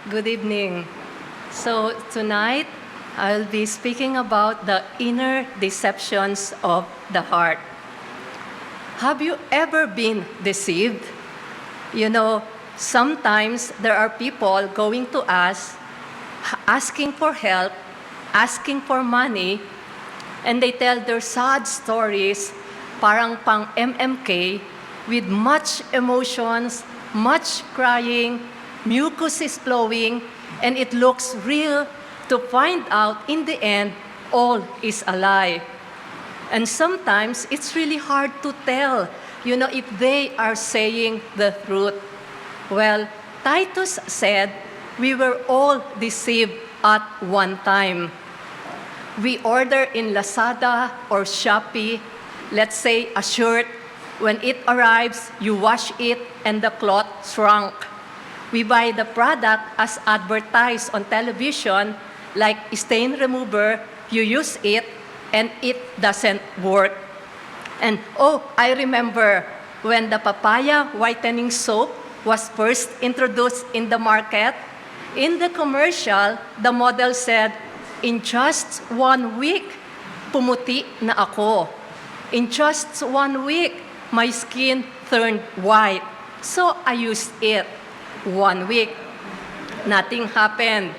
Good evening. So tonight, I'll be speaking about the inner deceptions of the heart. Have you ever been deceived? You know, sometimes there are people going to us asking for help, asking for money, and they tell their sad stories, parang pang MMK, with much emotions, much crying, mucus is flowing, and it looks real, to find out in the end, all is a lie. And sometimes it's really hard to tell, if they are saying the truth. Well, Titus said, we were all deceived at one time. We order in Lazada or Shopee, let's say a shirt. When it arrives, you wash it and the cloth shrunk. We buy the product as advertised on television, like stain remover, you use it, and it doesn't work. And I remember when the papaya whitening soap was first introduced in the market. In the commercial, the model said, in just 1 week, pumuti na ako. In just 1 week, my skin turned white. So I used it. 1 week, nothing happened.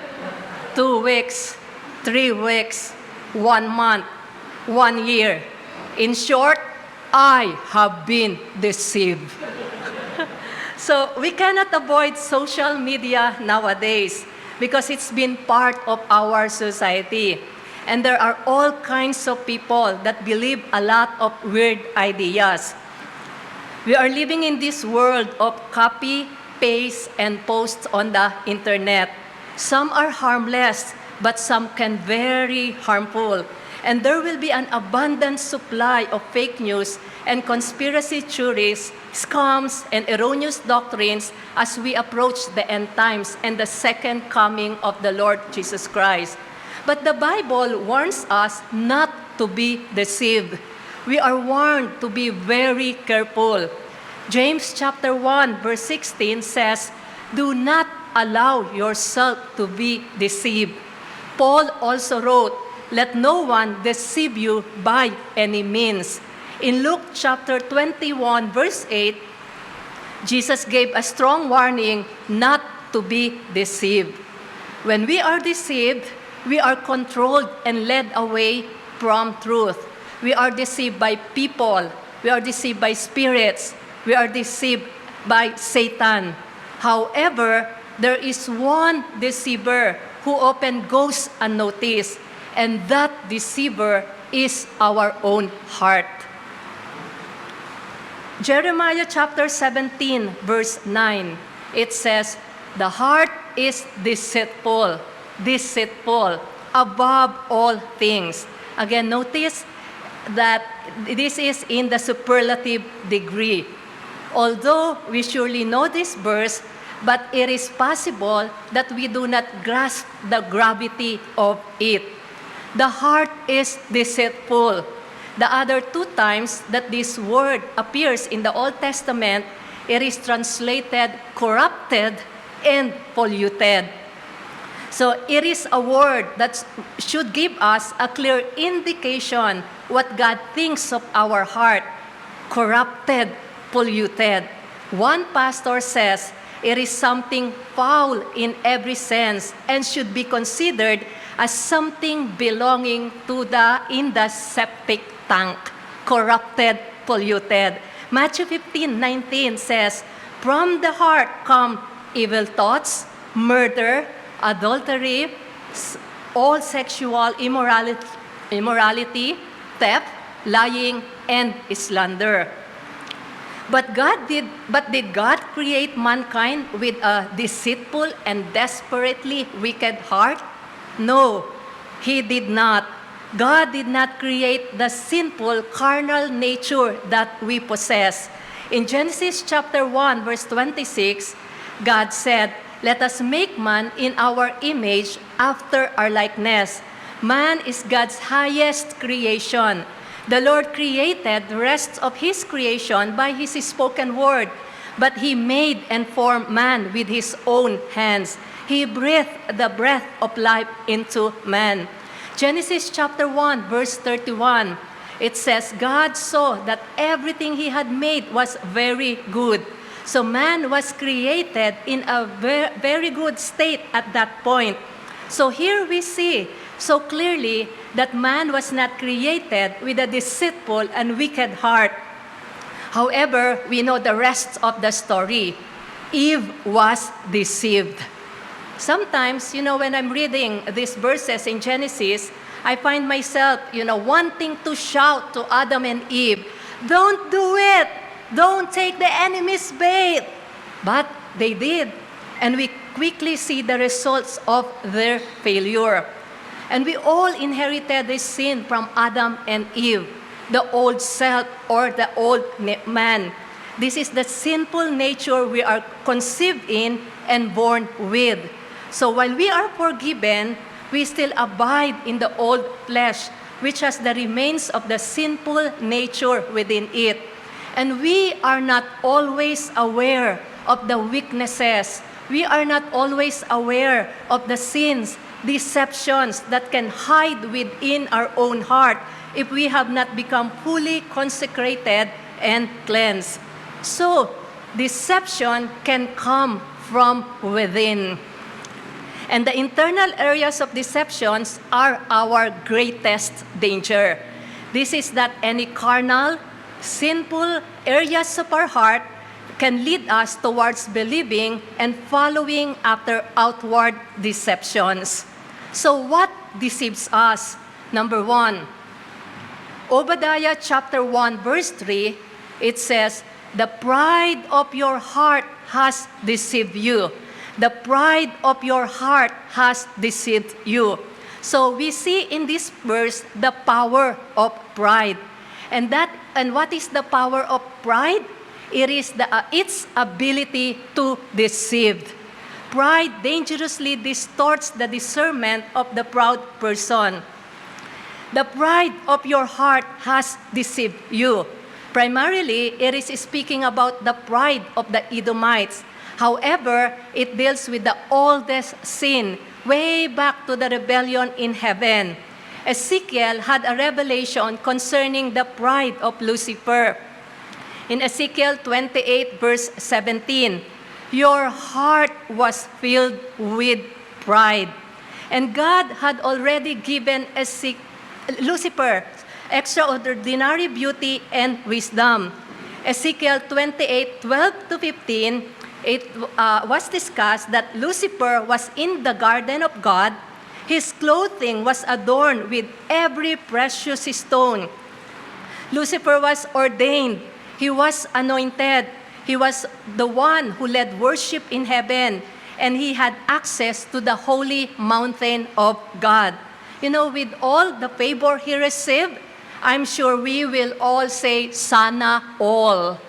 2 weeks, 3 weeks, 1 month, 1 year. In short, I have been deceived. So we cannot avoid social media nowadays because it's been part of our society. And there are all kinds of people that believe a lot of weird ideas. We are living in this world of copy, paste, and posts on the internet. Some are harmless, but some can very harmful. And there will be an abundant supply of fake news and conspiracy theories, scams, and erroneous doctrines as we approach the end times and the second coming of the Lord Jesus Christ. But the Bible warns us not to be deceived. We are warned to be very careful. James chapter 1, verse 16 says, do not allow yourself to be deceived. Paul also wrote, let no one deceive you by any means. In Luke chapter 21, verse 8, Jesus gave a strong warning not to be deceived. When we are deceived, we are controlled and led away from truth. We are deceived by people. We are deceived by spirits. We are deceived by Satan. However, there is one deceiver who often goes unnoticed, and that deceiver is our own heart. Jeremiah chapter 17, verse 9, it says, the heart is deceitful above all things. Again, notice that this is in the superlative degree. Although we surely know this verse, but it is possible that we do not grasp the gravity of it. The heart is deceitful. The other 2 times that this word appears in the Old Testament, it is translated corrupted and polluted. So it is a word that should give us a clear indication what God thinks of our heart. Corrupted, polluted. One pastor says, it is something foul in every sense and should be considered as something belonging to in the septic tank. Corrupted, polluted. Matthew 15:19 says, from the heart come evil thoughts, murder, adultery, all sexual immorality, theft, lying, and slander. But did God create mankind with a deceitful and desperately wicked heart? No, He did not. God did not create the sinful carnal nature that we possess. In Genesis chapter 1, verse 26, God said, let us make man in our image after our likeness. Man is God's highest creation. The Lord created the rest of His creation by His spoken word. but He made and formed man with His own hands. He breathed the breath of life into man. Genesis chapter 1, verse 31, it says, God saw that everything He had made was very good. So man was created in a very good state at that point. So here we see so clearly that man was not created with a deceitful and wicked heart. However, we know the rest of the story. Eve was deceived. Sometimes, when I'm reading these verses in Genesis, I find myself, wanting to shout to Adam and Eve, "Don't do it! Don't take the enemy's bait!" But they did. And we quickly see the results of their failure. And we all inherited this sin from Adam and Eve, the old self or the old man. This is the sinful nature we are conceived in and born with. So while we are forgiven, we still abide in the old flesh, which has the remains of the sinful nature within it. And we are not always aware of the weaknesses. We are not always aware of the sins, deceptions that can hide within our own heart if we have not become fully consecrated and cleansed. So, deception can come from within. And the internal areas of deceptions are our greatest danger. This is that any carnal, sinful areas of our heart can lead us towards believing and following after outward deceptions. So what deceives us? Number 1, Obadiah chapter 1 verse 3, it says, "The pride of your heart has deceived you." The pride of your heart has deceived you. So we see in this verse the power of pride. And what is the power of pride? It is its ability to deceive. Pride dangerously distorts the discernment of the proud person. The pride of your heart has deceived you. Primarily, it is speaking about the pride of the Edomites. However, it deals with the oldest sin, way back to the rebellion in heaven. Ezekiel had a revelation concerning the pride of Lucifer. In Ezekiel 28, verse 17, "Your heart was filled with pride." And God had already given Lucifer extraordinary beauty and wisdom. Ezekiel 28, 12 to 15, it was discussed that Lucifer was in the garden of God. His clothing was adorned with every precious stone. Lucifer was ordained. He was anointed. He was the one who led worship in heaven, and he had access to the holy mountain of God. With all the favor he received, I'm sure we will all say, "Sana all."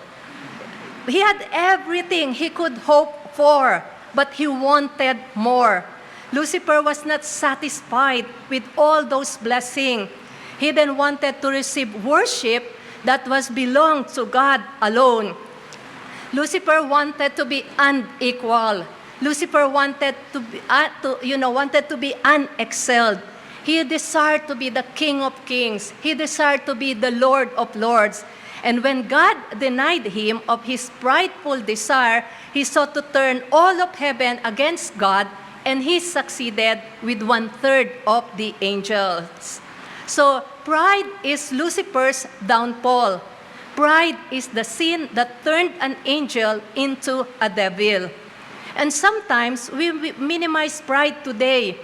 He had everything he could hope for, but he wanted more. Lucifer was not satisfied with all those blessings. He then wanted to receive worship that was belonged to God alone. Lucifer wanted to be unequal. Lucifer wanted to be unexcelled. He desired to be the King of Kings. He desired to be the Lord of Lords. And when God denied him of his prideful desire, he sought to turn all of heaven against God, and he succeeded with 1/3 of the angels. So pride is Lucifer's downfall. Pride is the sin that turned an angel into a devil. And sometimes we minimize pride today.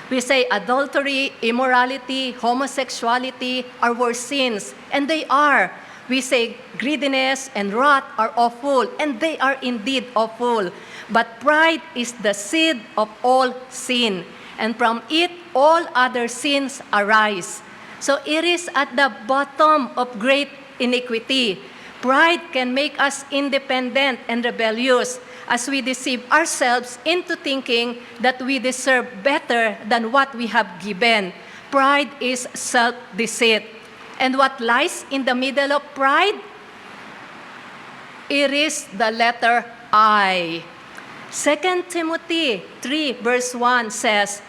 We say adultery, immorality, homosexuality are worse sins, and they are. We say greediness and wrath are awful, and they are indeed awful. But pride is the seed of all sin, and from it all other sins arise. So it is at the bottom of great iniquity. Pride can make us independent and rebellious as we deceive ourselves into thinking that we deserve better than what we have given. Pride is self-deceit. And what lies in the middle of pride? It is the letter I. 2 Timothy 3 verse 1 says,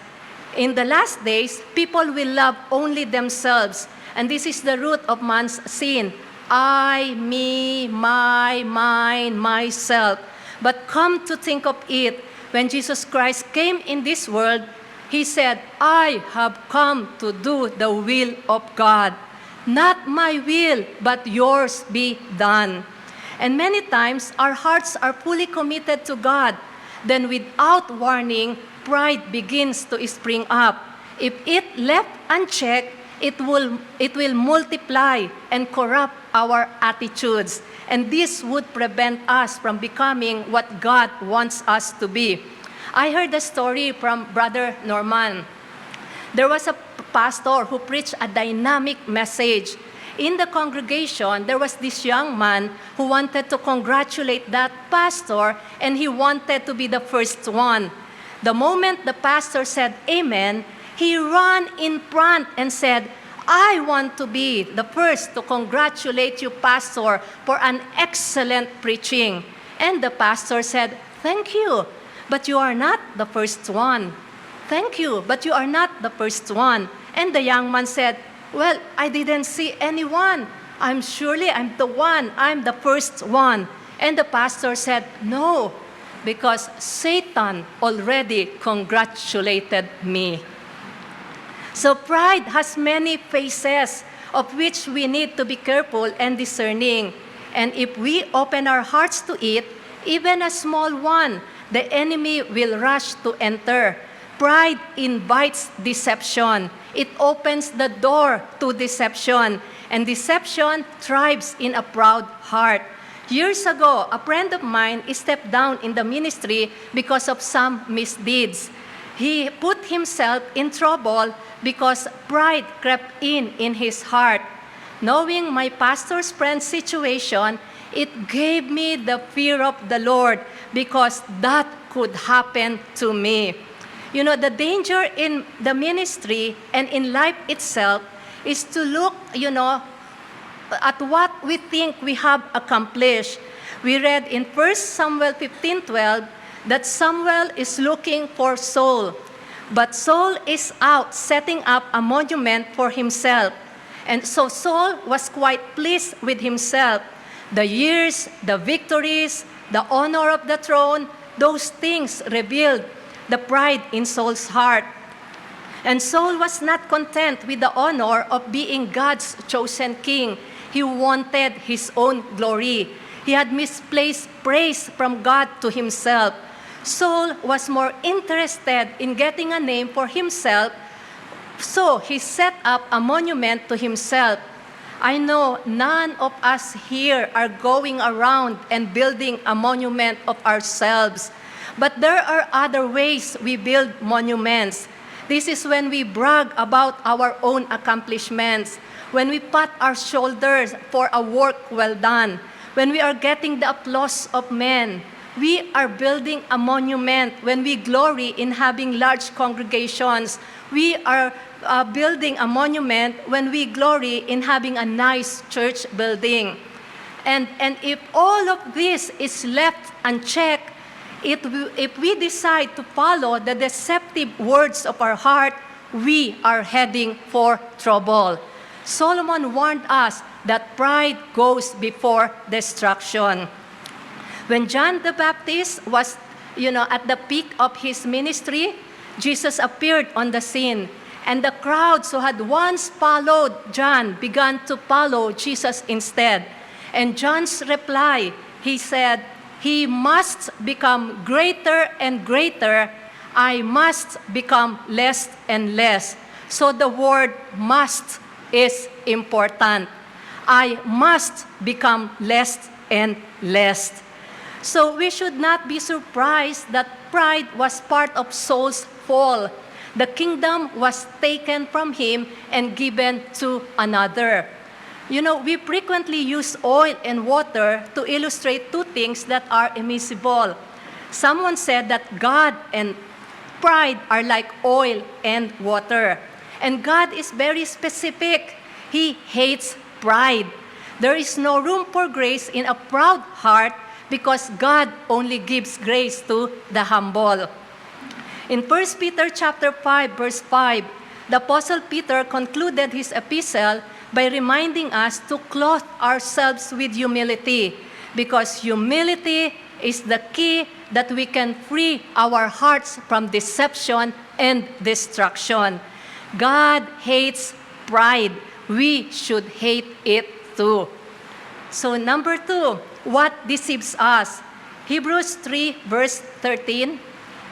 in the last days, people will love only themselves, and this is the root of man's sin. I, me, my, mine, myself. But come to think of it, when Jesus Christ came in this world, He said, I have come to do the will of God. Not my will, but yours be done. And many times, our hearts are fully committed to God. Then without warning, pride begins to spring up. If it left unchecked, it will multiply and corrupt our attitudes. And this would prevent us from becoming what God wants us to be. I heard a story from Brother Norman. There was a pastor who preached a dynamic message. In the congregation, there was this young man who wanted to congratulate that pastor, and he wanted to be the first one. The moment the pastor said amen, he ran in front and said, I want to be the first to congratulate you, pastor, for an excellent preaching. And the pastor said, thank you, but you are not the first one. Thank you, but you are not the first one. And the young man said, well, I didn't see anyone. I'm the one. I'm the first one. And the pastor said, no, because Satan already congratulated me. So pride has many faces of which we need to be careful and discerning. And if we open our hearts to it, even a small one, the enemy will rush to enter. Pride invites deception. It opens the door to deception. And deception thrives in a proud heart. Years ago, a friend of mine stepped down in the ministry because of some misdeeds. He put himself in trouble because pride crept in his heart. Knowing my pastor's friend's situation, it gave me the fear of the Lord because that could happen to me. You know, the danger in the ministry and in life itself is to look, at what we think we have accomplished. We read in 1 Samuel 15:12 that Samuel is looking for Saul, but Saul is out setting up a monument for himself. And so Saul was quite pleased with himself. The years, the victories, the honor of the throne, those things revealed the pride in Saul's heart. And Saul was not content with the honor of being God's chosen king. He wanted his own glory. He had misplaced praise from God to himself. Saul was more interested in getting a name for himself, so he set up a monument to himself. I know none of us here are going around and building a monument of ourselves. But there are other ways we build monuments. This is when we brag about our own accomplishments, when we pat our shoulders for a work well done, when we are getting the applause of men. We are building a monument when we glory in having large congregations. We are building a monument when we glory in having a nice church building. And if all of this is left unchecked, if we decide to follow the deceptive words of our heart, we are heading for trouble. Solomon warned us that pride goes before destruction. When John the Baptist was, at the peak of his ministry, Jesus appeared on the scene. And the crowds who had once followed John began to follow Jesus instead. And John's reply, he said, he must become greater and greater. I must become less and less. So the word must is important. I must become less and less. So we should not be surprised that pride was part of Saul's fall. The kingdom was taken from him and given to another. We frequently use oil and water to illustrate two things that are immiscible. Someone said that God and pride are like oil and water. And God is very specific. He hates pride. There is no room for grace in a proud heart because God only gives grace to the humble. In 1 Peter chapter 5, verse 5, the Apostle Peter concluded his epistle by reminding us to clothe ourselves with humility, because humility is the key that we can free our hearts from deception and destruction. God hates pride. We should hate it too. So number 2, what deceives us? Hebrews 3, verse 13,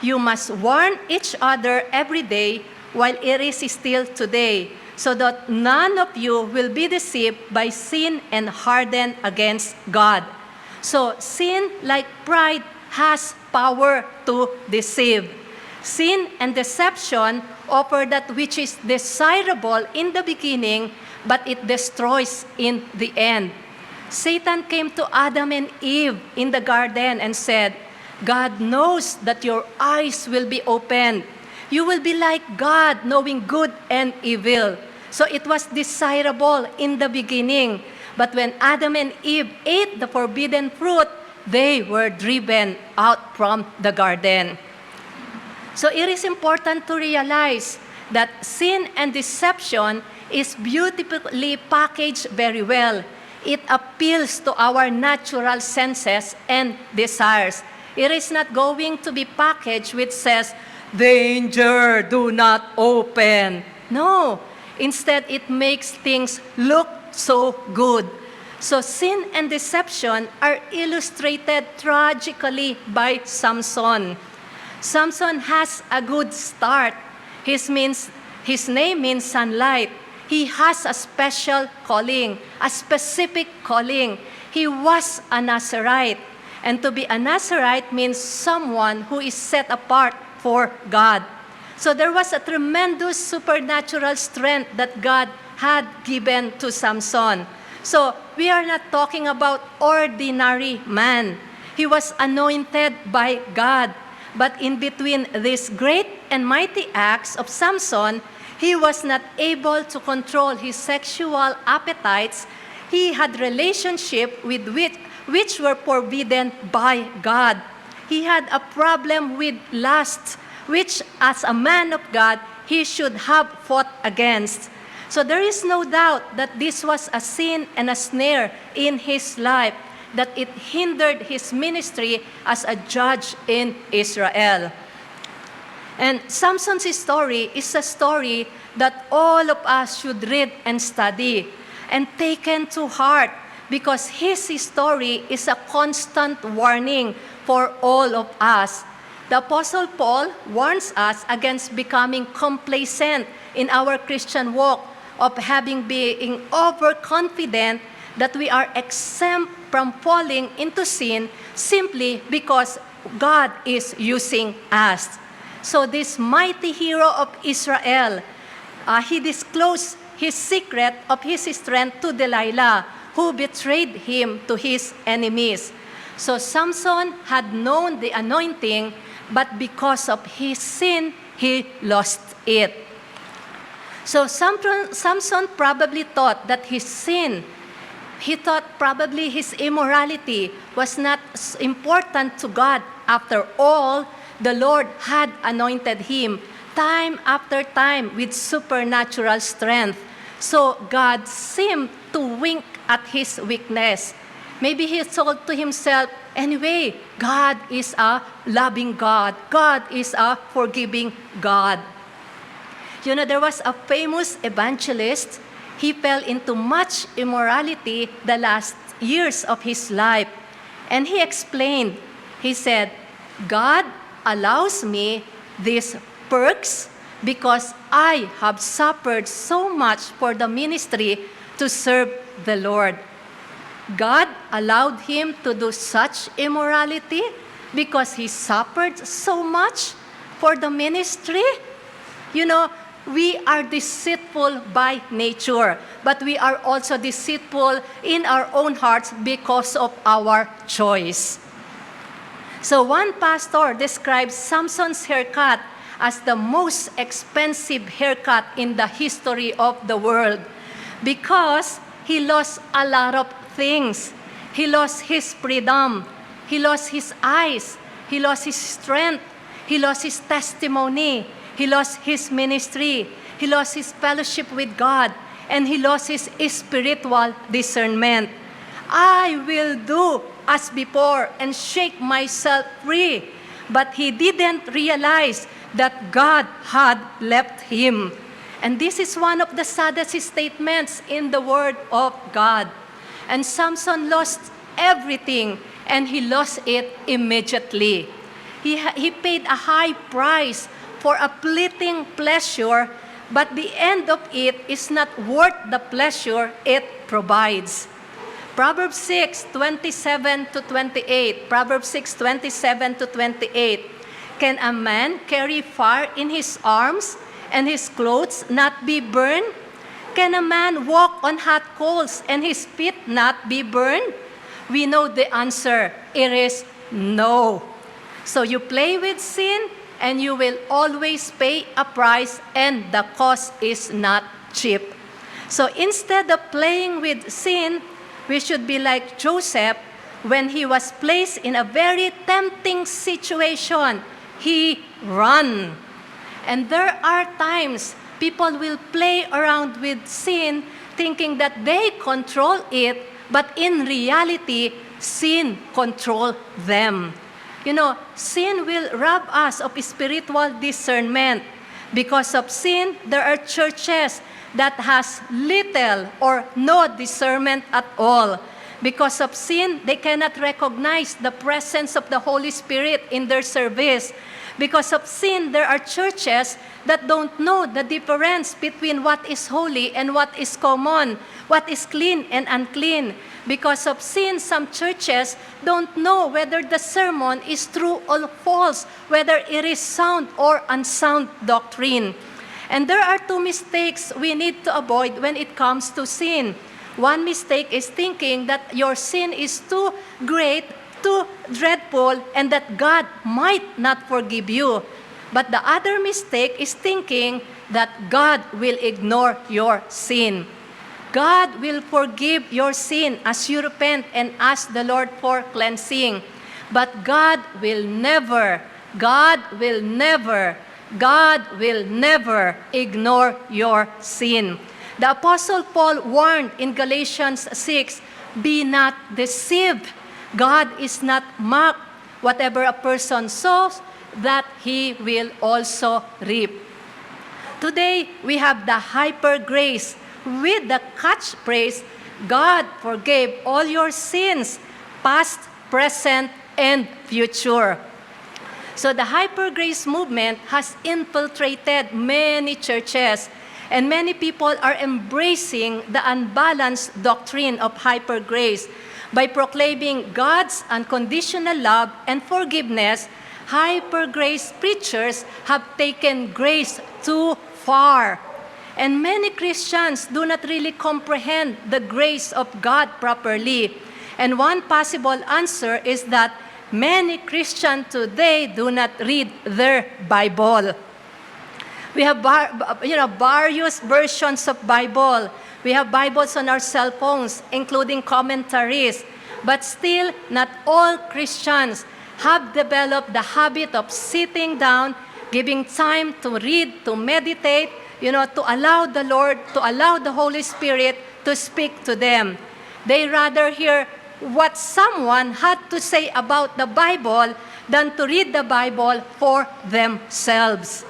you must warn each other every day while it is still today, so that none of you will be deceived by sin and hardened against God. So sin, like pride, has power to deceive. Sin and deception offer that which is desirable in the beginning, but it destroys in the end. Satan came to Adam and Eve in the garden and said, God knows that your eyes will be opened. You will be like God, knowing good and evil. So it was desirable in the beginning. But when Adam and Eve ate the forbidden fruit, they were driven out from the garden. So it is important to realize that sin and deception is beautifully packaged very well. It appeals to our natural senses and desires. It is not going to be packaged which says, danger, do not open. No. Instead, it makes things look so good. So sin and deception are illustrated tragically by Samson. Samson has a good start. His name means sunlight. He has a special calling, a specific calling. He was a Nazirite. And to be a Nazirite means someone who is set apart for God. So there was a tremendous supernatural strength that God had given to Samson. So we are not talking about ordinary man. He was anointed by God. But in between these great and mighty acts of Samson, he was not able to control his sexual appetites. He had relationship with which were forbidden by God. He had a problem with lust, which as a man of God, he should have fought against. So there is no doubt that this was a sin and a snare in his life, that it hindered his ministry as a judge in Israel. And Samson's story is a story that all of us should read and study and taken to heart, because his story is a constant warning for all of us. The Apostle Paul warns us against becoming complacent in our Christian walk, of being overconfident that we are exempt from falling into sin simply because God is using us. So this mighty hero of Israel, he disclosed his secret of his strength to Delilah, who betrayed him to his enemies. So Samson had known the anointing, but because of his sin, he lost it. So Samson probably thought that his sin, he thought probably his immorality was not important to God. After all, the Lord had anointed him time after time with supernatural strength. So God seemed to wink at his weakness. Maybe he thought to himself, anyway, God is a loving God. God is a forgiving God. You know, there was a famous evangelist. He fell into much immorality the last years of his life. And he explained, he said, God allows me these perks because I have suffered so much for the ministry to serve the Lord. God allowed him to do such immorality because he suffered so much for the ministry. You know, we are deceitful by nature, but we are also deceitful in our own hearts because of our choice. So one pastor describes Samson's haircut as the most expensive haircut in the history of the world, because he lost a lot of things. He lost his freedom. He lost his eyes. He lost his strength. He lost his testimony. He lost his ministry. He lost his fellowship with God. And he lost his spiritual discernment. I will do as before and shake myself free. But he didn't realize that God had left him. And this is one of the saddest statements in the Word of God. And Samson lost everything, and he lost it immediately. He paid a high price for a fleeting pleasure, but the end of it is not worth the pleasure it provides. Proverbs 6:27 to 28. Proverbs 6:27 to 28. Can a man carry fire in his arms and his clothes not be burned? Can a man walk on hot coals and his feet not be burned? We know the answer. It is no. So you play with sin and you will always pay a price, and the cost is not cheap. So instead of playing with sin, we should be like Joseph. When he was placed in a very tempting situation, he ran. And there are times people will play around with sin thinking that they control it, but in reality, sin controls them. You know, sin will rob us of spiritual discernment. Because of sin, there are churches that has little or no discernment at all. Because of sin, they cannot recognize the presence of the Holy Spirit in their service. Because of sin, there are churches that don't know the difference between what is holy and what is common, what is clean and unclean. Because of sin, some churches don't know whether the sermon is true or false, whether it is sound or unsound doctrine. And there are two mistakes we need to avoid when it comes to sin. One mistake is thinking that your sin is too great, too dreadful, and that God might not forgive you. But the other mistake is thinking that God will ignore your sin. God will forgive your sin as you repent and ask the Lord for cleansing. But God will never ignore your sin. The Apostle Paul warned in Galatians 6, be not deceived. God is not mocked. Whatever a person sows, that he will also reap. Today, we have the hyper grace with the catchphrase, God forgave all your sins, past, present, and future. So the hyper grace movement has infiltrated many churches, and many people are embracing the unbalanced doctrine of hyper grace. By proclaiming God's unconditional love and forgiveness, hyper grace preachers have taken grace too far. And many Christians do not really comprehend the grace of God properly. And one possible answer is that many Christians today do not read their Bible. We have various versions of Bible. We have Bibles on our cell phones, including commentaries. But still, not all Christians have developed the habit of sitting down, giving time to read, to meditate, to allow the Lord, to allow the Holy Spirit to speak to them. They rather hear what someone had to say about the Bible than to read the Bible for themselves.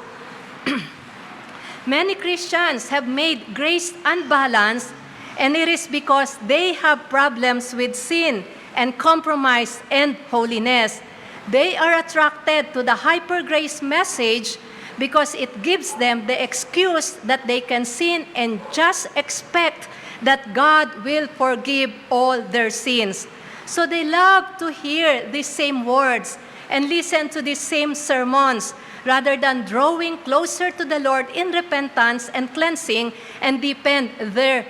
Many Christians have made grace unbalanced, and it is because they have problems with sin and compromise and holiness. They are attracted to the hyper grace message because it gives them the excuse that they can sin and just expect that God will forgive all their sins. So they love to hear these same words and listen to these same sermons rather than drawing closer to the Lord in repentance and cleansing and deepen their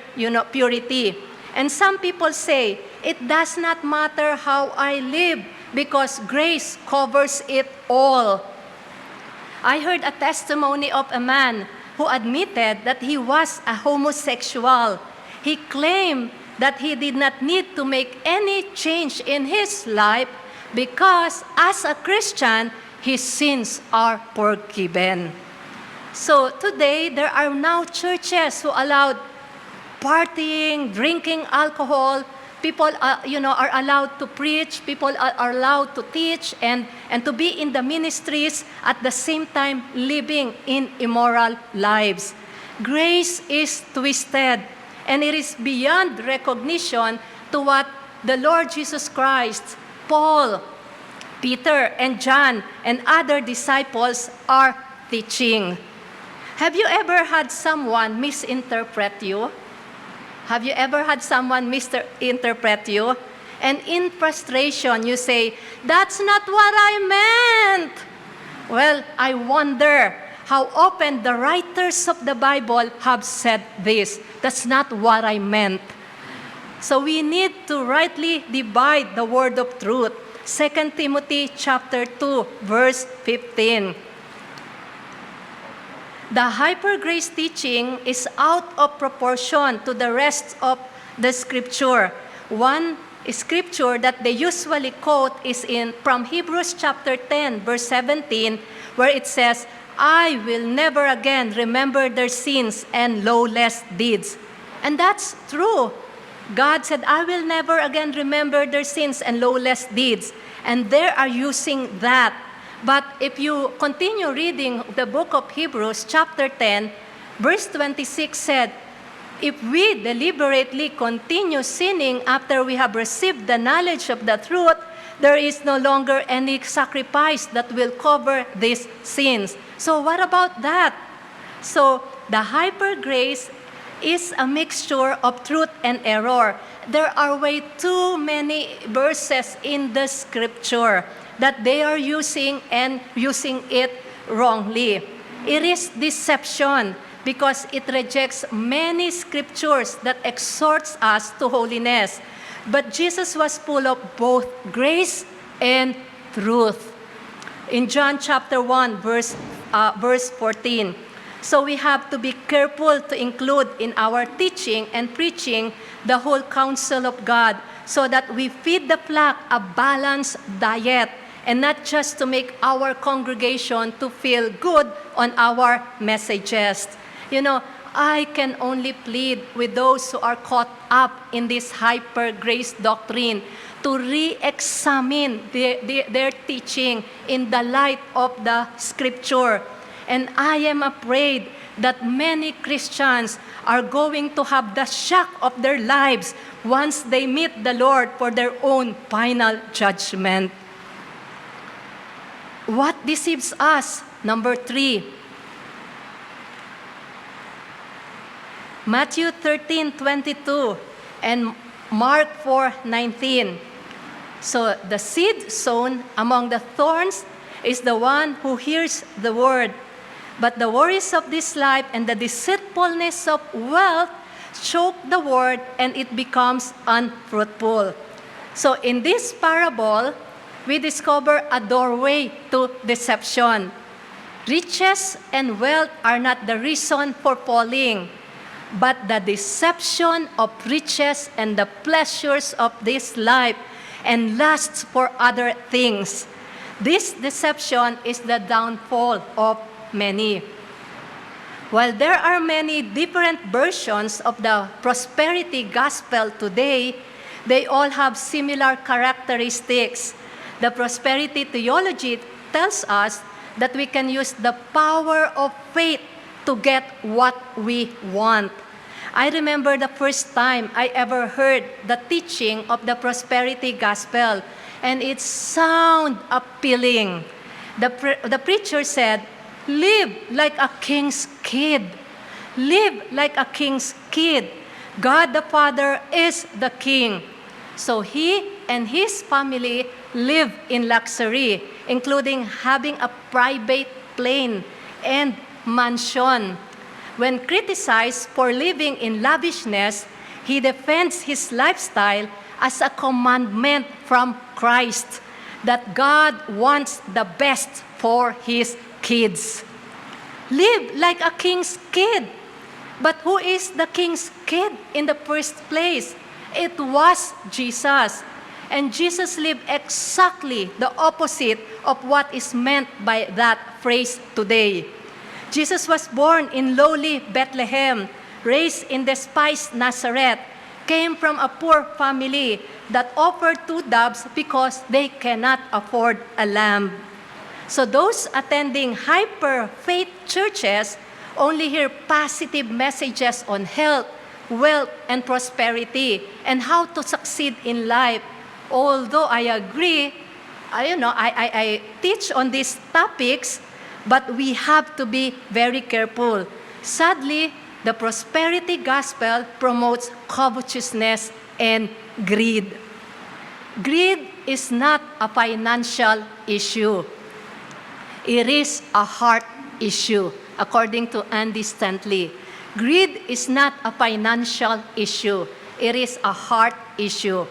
purity. And some people say, it does not matter how I live because grace covers it all. I heard a testimony of a man who admitted that he was a homosexual. He claimed that he did not need to make any change in his life because as a Christian, his sins are forgiven. So today, there are now churches who allowed partying, drinking alcohol. People are allowed to preach. People are allowed to teach and to be in the ministries at the same time living in immoral lives. Grace is twisted, and it is beyond recognition to what the Lord Jesus Christ, Paul, Peter, and John, and other disciples are teaching. Have you ever had someone misinterpret you? Have you ever had someone misinterpret you? And in frustration, you say, "That's not what I meant." Well, I wonder how often the writers of the Bible have said this. That's not what I meant. So we need to rightly divide the word of truth. 2 Timothy chapter 2, verse 15. The hyper-grace teaching is out of proportion to the rest of the Scripture. One Scripture that they usually quote is from Hebrews chapter 10, verse 17, where it says, "I will never again remember their sins and lawless deeds." And that's true. God said, "I will never again remember their sins and lawless deeds." And they are using that. But if you continue reading the book of Hebrews, chapter 10, verse 26 said, "If we deliberately continue sinning after we have received the knowledge of the truth, there is no longer any sacrifice that will cover these sins." So what about that? So the hyper grace is a mixture of truth and error. There are way too many verses in the Scripture that they are using and using it wrongly. It is deception because it rejects many scriptures that exhorts us to holiness. But Jesus was full of both grace and truth. In John chapter 1, verse 14, so we have to be careful to include in our teaching and preaching the whole counsel of God so that we feed the flock a balanced diet, and not just to make our congregation to feel good on our messages. You know, I can only plead with those who are caught up in this hyper-grace doctrine to re-examine their teaching in the light of the Scripture. And I am afraid that many Christians are going to have the shock of their lives once they meet the Lord for their own final judgment. What deceives us? Number 3. Matthew 13:22 and Mark 4:19. So the seed sown among the thorns is the one who hears the word, but the worries of this life and the deceitfulness of wealth choke the word and it becomes unfruitful. So in this parable, we discover a doorway to deception. Riches and wealth are not the reason for falling, but the deception of riches and the pleasures of this life and lusts for other things. This deception is the downfall of many. While there are many different versions of the prosperity gospel today, they all have similar characteristics. The prosperity theology tells us that we can use the power of faith to get what we want. I remember the first time I ever heard the teaching of the prosperity gospel, and it sounded appealing. The preacher said, "Live like a king's kid. Live like a king's kid. God the Father is the king." So he and his family live in luxury, including having a private plane and mansion. When criticized for living in lavishness, he defends his lifestyle as a commandment from Christ that God wants the best for his kids. Live like a king's kid. But who is the king's kid in the first place? It was Jesus. And Jesus lived exactly the opposite of what is meant by that phrase today. Jesus was born in lowly Bethlehem, raised in despised Nazareth, came from a poor family that offered 2 doves because they cannot afford a lamb. So those attending hyper-faith churches only hear positive messages on health, wealth, and prosperity, and how to succeed in life. Although I agree, I teach on these topics, but we have to be very careful. Sadly, the prosperity gospel promotes covetousness and greed. Greed is not a financial issue. It is a heart issue, according to Andy Stanley. Greed is not a financial issue. It is a heart issue.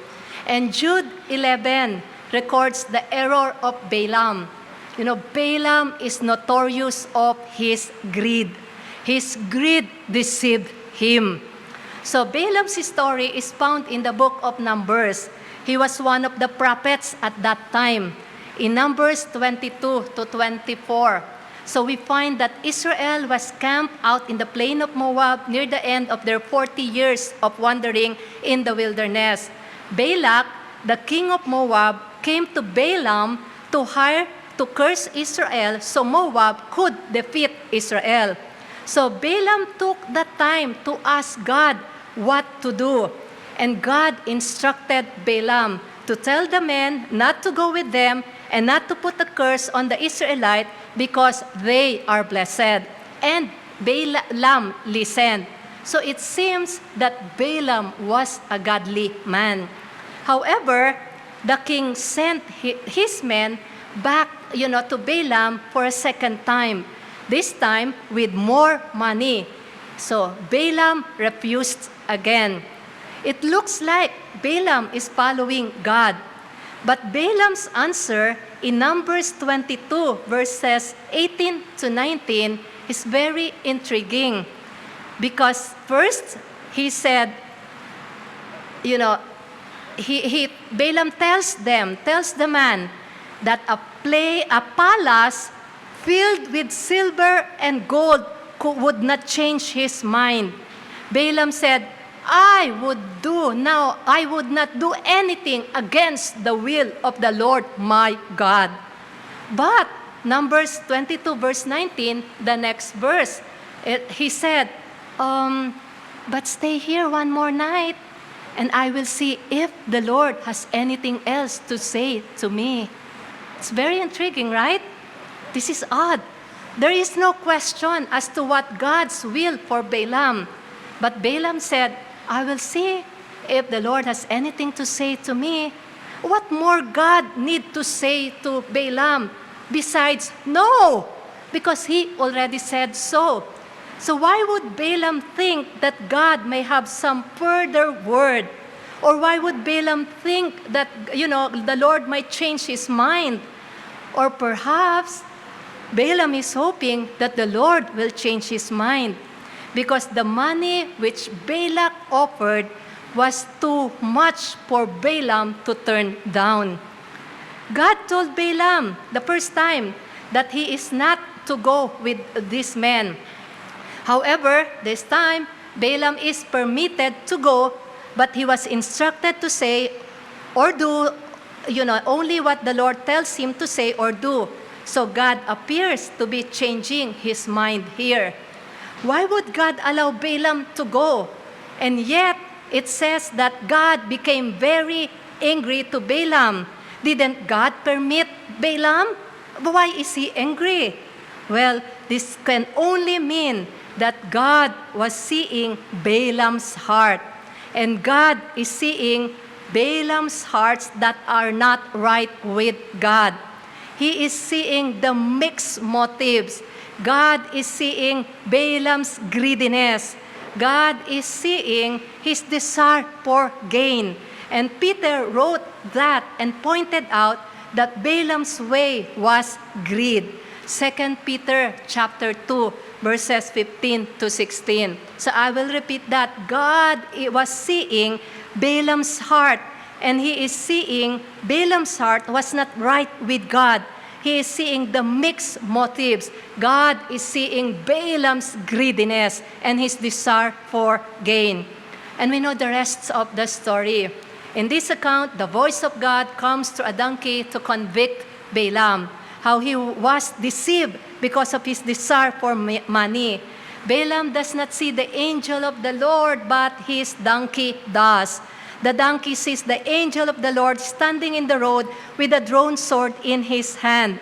And Jude 11 records the error of Balaam. Balaam is notorious of his greed. His greed deceived him. So Balaam's story is found in the book of Numbers. He was one of the prophets at that time. In Numbers 22 to 24, so we find that Israel was camped out in the plain of Moab near the end of their 40 years of wandering in the wilderness. Balak, the king of Moab, came to Balaam to curse Israel so Moab could defeat Israel. So Balaam took the time to ask God what to do. And God instructed Balaam to tell the men not to go with them and not to put a curse on the Israelite because they are blessed. And Balaam listened. So it seems that Balaam was a godly man. However, the king sent his men back, to Balaam for a second time, this time with more money. So Balaam refused again. It looks like Balaam is following God. But Balaam's answer in Numbers 22, verses 18 to 19, is very intriguing. Because first, he said, Balaam tells the man that a palace filled with silver and gold would not change his mind. Balaam said, I would not do anything against the will of the Lord my God. But Numbers 22 verse 19, the next verse, he said, but stay here one more night, and I will see if the Lord has anything else to say to me. It's very intriguing, right? This is odd. There is no question as to what God's will for Balaam. But Balaam said, I will see if the Lord has anything to say to me. What more God need to say to Balaam besides no? Because he already said so. So why would Balaam think that God may have some further word? Or why would Balaam think that, the Lord might change his mind? Or perhaps Balaam is hoping that the Lord will change his mind, because the money which Balak offered was too much for Balaam to turn down. God told Balaam the first time that he is not to go with these men. However, this time, Balaam is permitted to go, but he was instructed to say or do, only what the Lord tells him to say or do. So God appears to be changing his mind here. Why would God allow Balaam to go? And yet, it says that God became very angry to Balaam. Didn't God permit Balaam? Why is he angry? Well, this can only mean that God was seeing Balaam's heart. And God is seeing Balaam's hearts that are not right with God. He is seeing the mixed motives. God is seeing Balaam's greediness. God is seeing his desire for gain. And Peter wrote that and pointed out that Balaam's way was greed. 2 Peter chapter 2, verses 15 to 16. So I will repeat that. God was seeing Balaam's heart, and he is seeing Balaam's heart was not right with God. He is seeing the mixed motives. God is seeing Balaam's greediness and his desire for gain. And we know the rest of the story. In this account, the voice of God comes through a donkey to convict Balaam, how he was deceived because of his desire for money. Balaam does not see the angel of the Lord, but his donkey does. The donkey sees the angel of the Lord standing in the road with a drawn sword in his hand.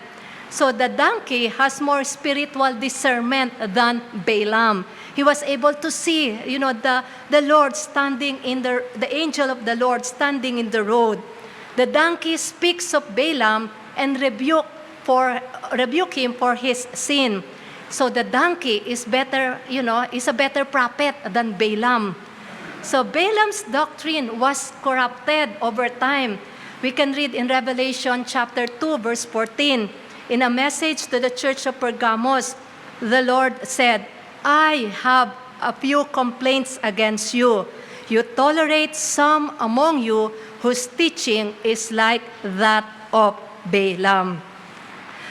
So the donkey has more spiritual discernment than Balaam. He was able to see, the Lord standing in the angel of the Lord standing in the road. The donkey speaks of Balaam and rebuke him for his sin. So the donkey is better, is a better prophet than Balaam. So Balaam's doctrine was corrupted over time. We can read in Revelation chapter 2, verse 14. In a message to the church of Pergamos, the Lord said, I have a few complaints against you. You tolerate some among you whose teaching is like that of Balaam.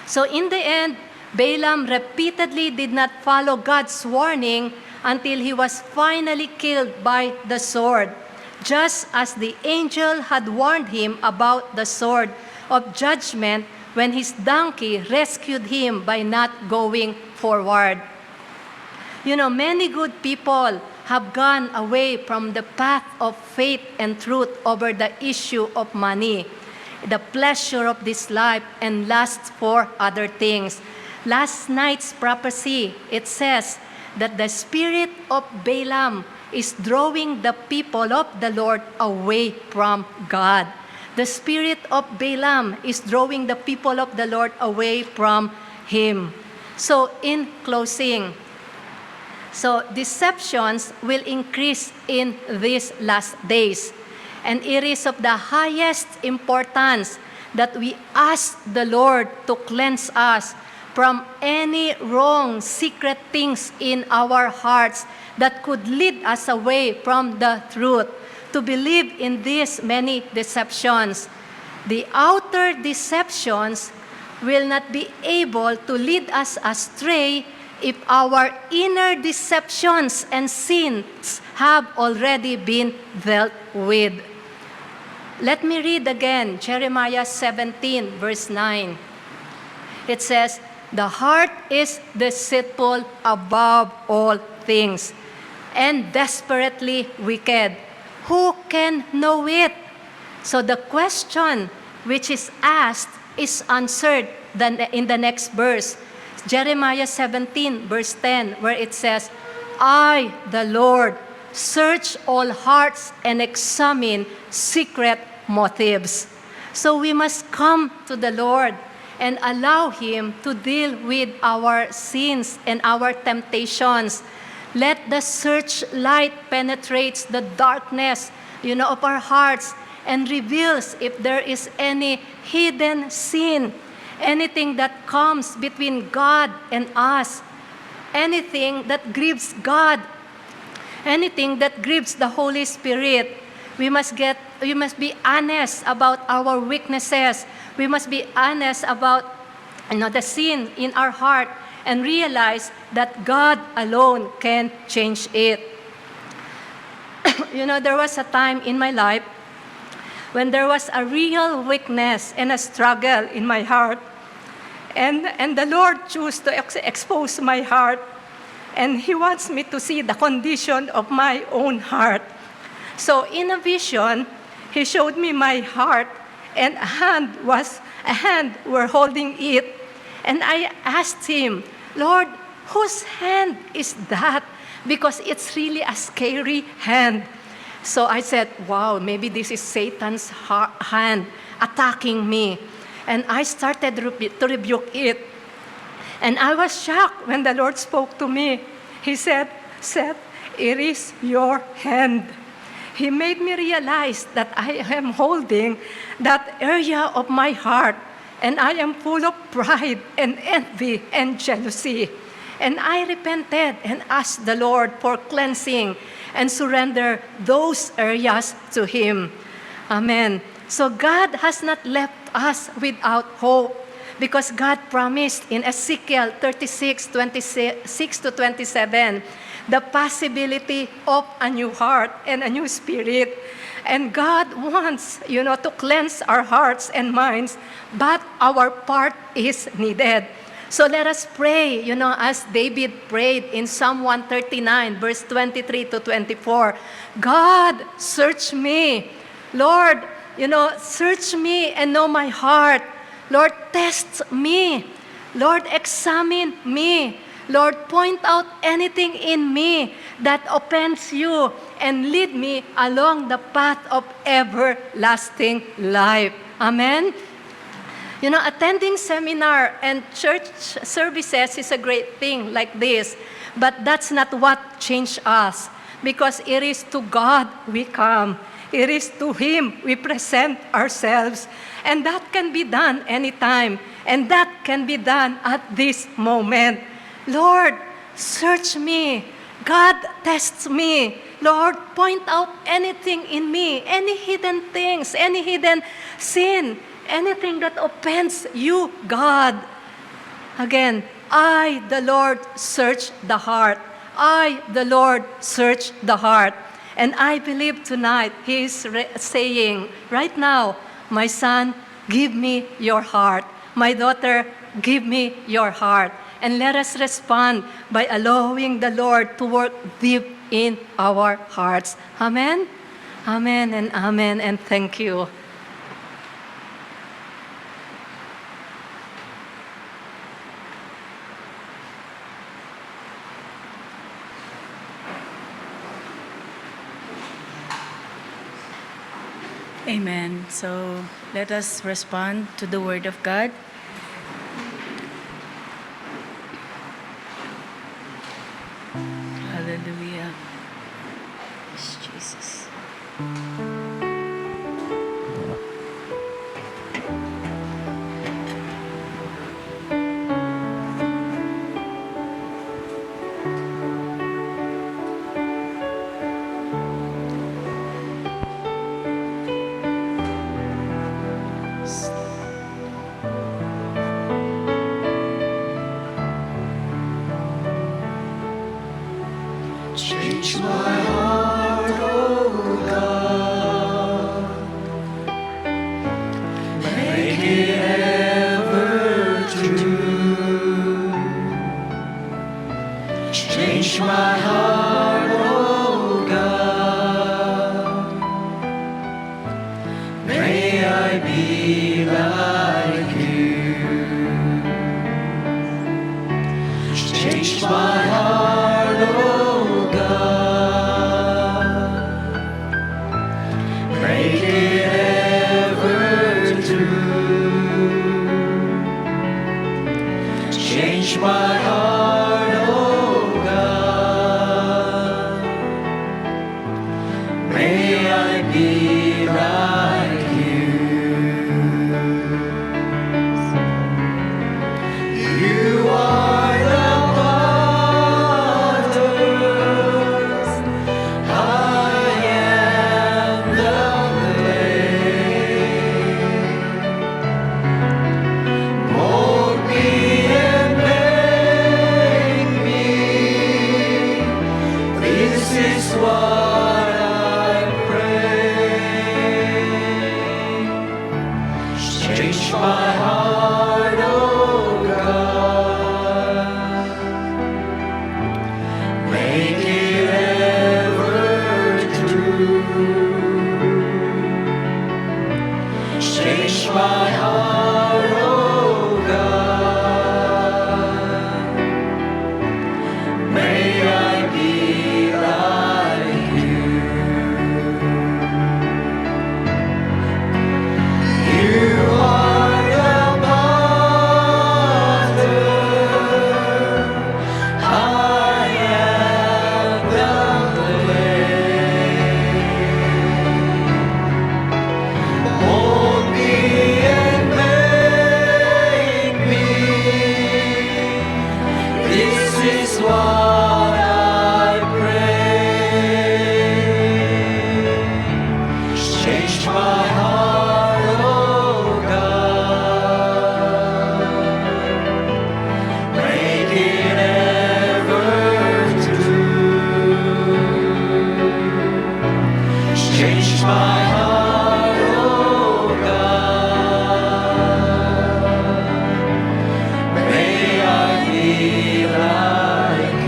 So in the end, Balaam repeatedly did not follow God's warning until he was finally killed by the sword, just as the angel had warned him about the sword of judgment when his donkey rescued him by not going forward. Many good people have gone away from the path of faith and truth over the issue of money, the pleasure of this life, and lust for other things. Last night's prophecy, it says that the spirit of Balaam is drawing the people of the Lord away from God. The spirit of Balaam is drawing the people of the Lord away from Him. So in closing, deceptions will increase in these last days. And it is of the highest importance that we ask the Lord to cleanse us from any wrong, secret things in our hearts that could lead us away from the truth, to believe in these many deceptions. The outer deceptions will not be able to lead us astray if our inner deceptions and sins have already been dealt with. Let me read again Jeremiah 17, verse 9. It says, the heart is deceitful above all things and desperately wicked. Who can know it? So the question which is asked is answered in the next verse. Jeremiah 17, verse 10, where it says, I, the Lord, search all hearts and examine secret motives. So we must come to the Lord and allow Him to deal with our sins and our temptations. Let the searchlight penetrates the darkness, of our hearts and reveals if there is any hidden sin, anything that comes between God and us, anything that grieves God, anything that grieves the Holy Spirit. We must be honest about our weaknesses. We must be honest about the sin in our heart and realize that God alone can change it. There was a time in my life when there was a real weakness and a struggle in my heart. And the Lord chose to expose my heart. And He wants me to see the condition of my own heart. So in a vision, He showed me my heart, and a hand were holding it. And I asked Him, Lord, whose hand is that? Because it's really a scary hand. So I said, wow, maybe this is Satan's hand attacking me. And I started to rebuke it. And I was shocked when the Lord spoke to me. He said, Seth, it is your hand. He made me realize that I am holding that area of my heart. and I am full of pride and envy and jealousy. And I repented and asked the Lord for cleansing and surrender those areas to Him. Amen. So God has not left us without hope, because God promised in Ezekiel 36:26 to 27, the possibility of a new heart and a new spirit. And God wants, to cleanse our hearts and minds, but our part is needed. So let us pray, as David prayed in Psalm 139, verse 23 to 24. God, search me. Lord, search me and know my heart. Lord, test me. Lord, examine me. Lord, point out anything in me that offends you and lead me along the path of everlasting life. Amen? Attending seminar and church services is a great thing like this, but that's not what changed us, because it is to God we come. It is to Him we present ourselves. And that can be done anytime. And that can be done at this moment. Lord, search me. God, test me. Lord, point out anything in me, any hidden things, any hidden sin, anything that offends you, God. Again, I, the Lord, search the heart. I, the Lord, search the heart. And I believe tonight He is saying, right now, my son, give me your heart. My daughter, give me your heart. And let us respond by allowing the Lord to work deep in our hearts. Amen? Amen and amen, and thank you. Amen. So let us respond to the Word of God. Hallelujah. Yes, Jesus. Change my heart, oh God. Make it ever true. Change my heart, oh God. May I be like you. Change my heart, oh God. Make it ever true. Change my heart, oh God. May I be like you. You are the potter's, I am the clay. Mold me and make me. This is what I pray. Change my heart, oh God. Make it ever true. Change my heart, oh God. May I be like you. You are the potter, I am the clay. what I pray. Change my heart, oh God. Make it ever true. Change my heart, oh God. May I be like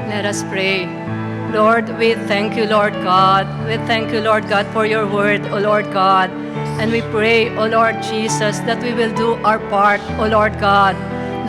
Let us pray. Lord, we thank you, Lord God. We thank you, Lord God, for your word, O Lord God. And we pray, O Lord Jesus, that we will do our part, O Lord God.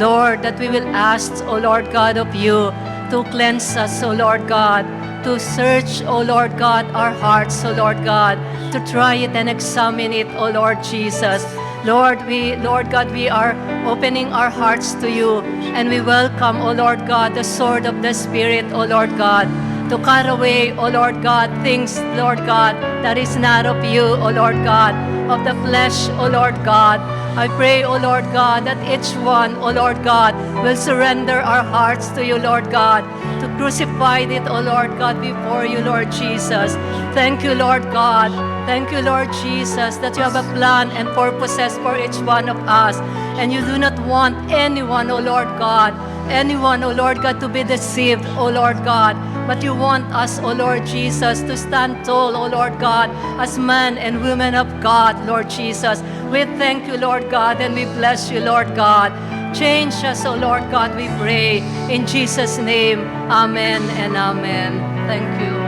Lord, that we will ask, O Lord God, of you to cleanse us, O Lord God, to search, O Lord God, our hearts, O Lord God, to try it and examine it, O Lord Jesus. Lord God, we are opening our hearts to you, and we welcome, O Lord God, the sword of the Spirit, O Lord God, to cut away, O Lord God, things, Lord God, that is not of you, O Lord God, of the flesh, O Lord God. I pray, O Lord God, that each one, O Lord God, will surrender our hearts to you, Lord God, to crucify it, O Lord God, before you, Lord Jesus. Thank you, Lord God. Thank you, Lord Jesus, that you have a plan and purposes for each one of us. And you do not want anyone, O Lord God, to be deceived, O Lord God. But you want us, O Lord Jesus, to stand tall, O Lord God, as men and women of God, Lord Jesus. We thank you, Lord God, and we bless you, Lord God. Change us, O Lord God, we pray. In Jesus' name, amen and amen. Thank you.